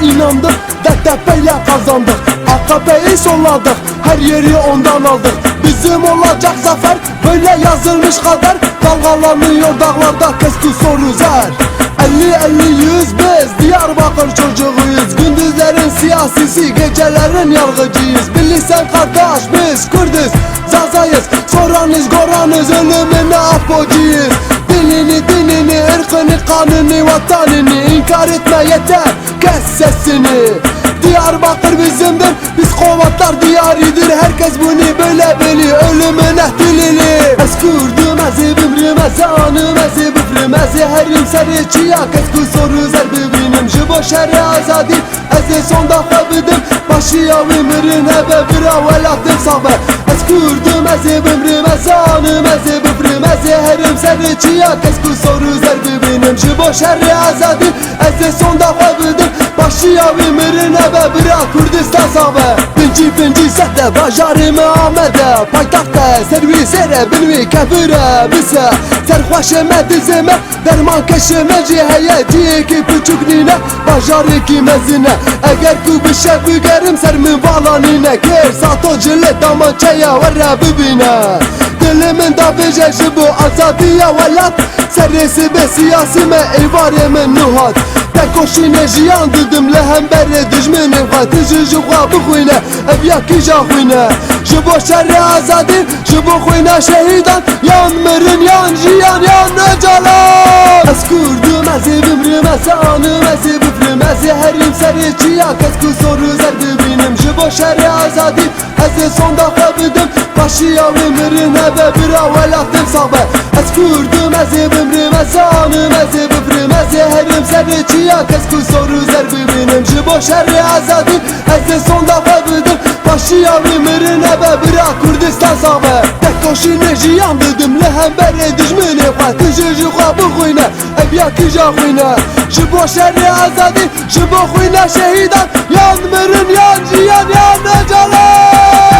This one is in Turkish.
inandık, DTP'yle kazandık. AKP'yi solladık, her yeri ondan aldık. Bizim olacak zafer, böyle yazılmış kader. Dalgalanıyor dağlarda, keskin soru zer. 50-50-100 biz Diyarbakır çocuğuyuz. Gündüzlerin siyasisi, gecelerin yargıcıyız. Bilirsen kardeş biz Kürdüz, Zazayız, soranız goranız, ölümüne apocuyuz. Dilini, dinini, ırkını, kanını, vatanını inkar etme yeter, kes sesini. Diyarbakır bizimdir, biz kovatlar diyarıdır. Herkes bunu böyle biliyor, ölümüne dilini. Ez Kürdüm, ezibim rimeze, anım ezibim rimeze. Herim seriçiya, kesku soru zerbi benim. Jibo şerri azadi, ez sonda kabidim. Başıyavim irin hebe bira velatim sabe. Ez Kürdüm, ezibim rimeze, anım ezibim rimeze. Herim seriçiya, kesku soru zerbi benim. Jibo şerri azadi, ez sonda kabidim. Başıyavim irin hebe bira Kürdistan sabe. Pinci sehte bajarime amede. Paytakta servisere binvi kefire bise. Serhoşeme dizime derman keşime ciheye. Diyeki küçük nine bajarı ki mezine. Eğer ku bir şey bügerim sermin valanine. Ker sato cile damançaya verre bibine. Dilimin da beceşi bu azadiye velat. Serisi be siyasime eyvaremin nuhat. Tekoşine jiyan dedim lehembere dijmenin Fatih jukwa bxuyne evya ki jaxuyne Jibo şerri azadin jibo xuyne şehidan Yan mirin yan jiyan yan necalan Ez Kürdüm ezibim rimeze anım ezibim rimeze Herim seriçiya kesku soru zerbi benim Jibo şerri azadin ez sonda kabidim Başıyavim mirin hebe bira velatim sabe Ez Kürdüm ezibim rimeze anım ezibim rimeze Herim seriçiya kesku soru zerbi benim Jibo şerri azadin ez sonda kabidim Başıyavim mirin hebe bira Kürdistan sabe Tekoşine jiyan dedim lehembere dijmini Fatih jukwa bxuyne evya ki jaxuyne Jibo şerri azadin jibo xuyne şehidan Yan mirin yan jiyan yan necalan